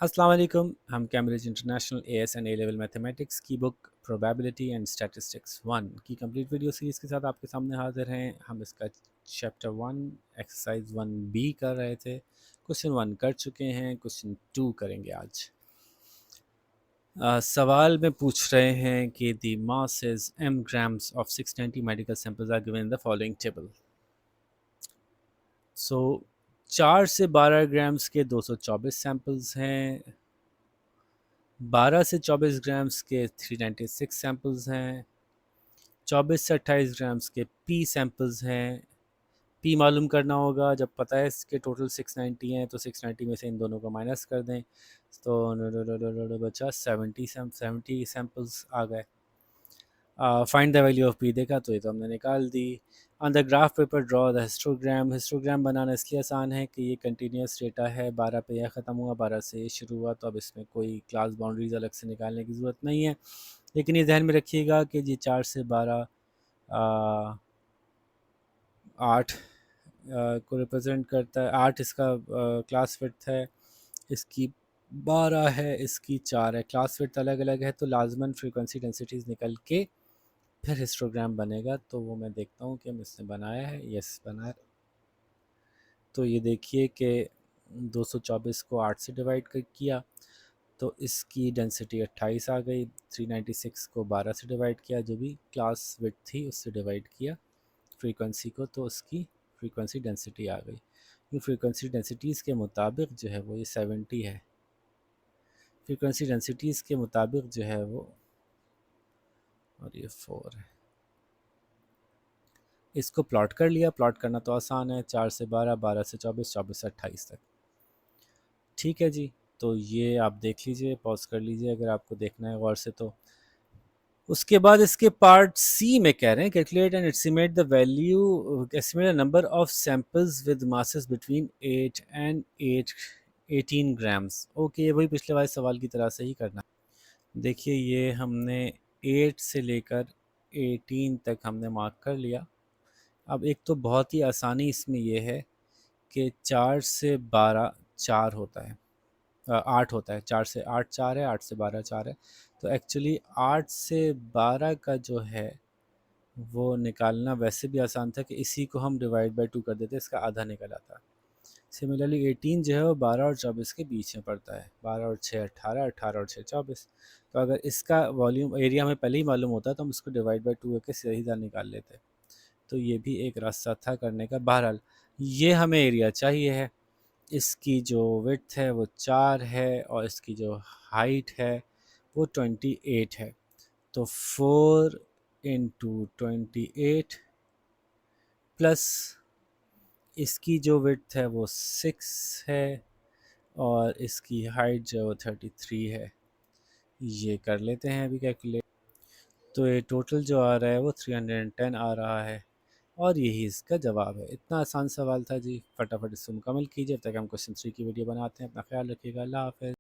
अस्सलाम वालेकुम। हम Cambridge international as and A level mathematics की बुक प्रोबेबिलिटी एंड स्टैटिस्टिक्स 1 की कंप्लीट वीडियो सीरीज़ के साथ आपके सामने हाजिर हैं। हम इसका चैप्टर 1 एक्सरसाइज 1B कर रहे थे। क्वेश्चन 1 कर चुके हैं, क्वेश्चन 2 करेंगे आज। सवाल में पूछ रहे हैं कि the mass is m grams of 690 medical samples are given in the following table. So 4 से 12 ग्राम्स के 224 सैंपल्स हैं, 12 से 24 ग्राम्स के 396 सैम्पल्स हैं, 24 से 28 ग्राम्स के पी सैम्पल्स हैं। पी मालूम करना होगा, जब पता है इसके टोटल 690 हैं तो 690 में से इन दोनों को माइनस कर दें तो बचा 70 सैम्पल्स आ गए। Find the value of P देखा तो ये तो हमने निकाल दी। On the graph paper draw the histogram. Histogram बनाना इसलिए आसान है कि ये कंटिन्यूस डेटा है, 12 पे यह ख़त्म हुआ, 12 से ये शुरू हुआ, तो अब इसमें कोई क्लास बाउंड्रीज अलग से निकालने की ज़रूरत नहीं है। लेकिन ये ध्यान में रखिएगा कि जी 4 से 12 8 को रिप्रेजेंट करता है। 8 इसका क्लास विड्थ है, इसकी 12 है, इसकी 4 है। क्लास विड्थ अलग अलग है तो लाजमन फ्रीक्वेंसी डेंसिटीज़ निकल के फिर हिस्टोग्राम बनेगा। तो वो मैं देखता हूँ कि हम इसने बनाया है। यस, बनाया। तो ये देखिए कि 224 को 8 से डिवाइड किया तो इसकी डेंसिटी 28 आ गई। 396 को 12 से डिवाइड किया, जो भी क्लास विड्थ थी उससे डिवाइड किया फ्रीक्वेंसी को, तो उसकी फ्रीक्वेंसी डेंसिटी आ गई। ये फ्रीक्वेंसी डेंसिटीज़ के मुताबिक जो है वो ये 70 है। फ्रीक्वेंसी डेंसिटीज़ के मुताबिक जो है वो, और ये 4 है। इसको प्लॉट कर लिया। प्लॉट करना तो आसान है, 4 से 12, 12 से 24, 24 से 28 तक। ठीक है जी, तो ये आप देख लीजिए, पॉज कर लीजिए अगर आपको देखना है गौर से। तो उसके बाद इसके पार्ट सी में कह रहे हैं calculate and estimate the value, estimate number of samples with masses between 8 and 18 grams. Okay, वही पिछले वाले सवाल की तरह से ही करना है। देखिए ये हमने 8 से लेकर 18 तक हमने मार्क कर लिया। अब एक तो बहुत ही आसानी इसमें यह है कि 4 से 12 4 होता है, 8 होता है। 4 से 8 4 है, 8 से 12 4 है। तो एक्चुअली 8 से 12 का जो है वो निकालना वैसे भी आसान था कि इसी को हम डिवाइड बाई 2 कर देते, इसका आधा निकल आता। सिमिलरली 18 जो है वो 12 और 24 के बीच में पड़ता है। 12 और 6 18, 18 और 6 24। तो अगर इसका वॉल्यूम एरिया हमें पहले ही मालूम होता तो हम इसको डिवाइड बाई 2 करके सीधा निकाल लेते। तो ये भी एक रास्ता था करने का। बहरहाल ये हमें एरिया चाहिए है। इसकी जो विड्थ है वो 4 है और इसकी जो हाइट है वो 28 है। तो 4 इंटू 28 प्लस इसकी जो विड्थ है वो 6 है और इसकी हाइट जो है वो 33 है। ये कर लेते हैं अभी कैलकुलेट। तो ये टोटल जो आ रहा है वो 310 आ रहा है और यही इसका जवाब है। इतना आसान सवाल था जी, फटाफट इसको मुकम्मल कीजिए। अब तक हम क्वेश्चन 3 की वीडियो बनाते हैं। अपना ख्याल रखिएगा। अल्लाह हाफ़िज़।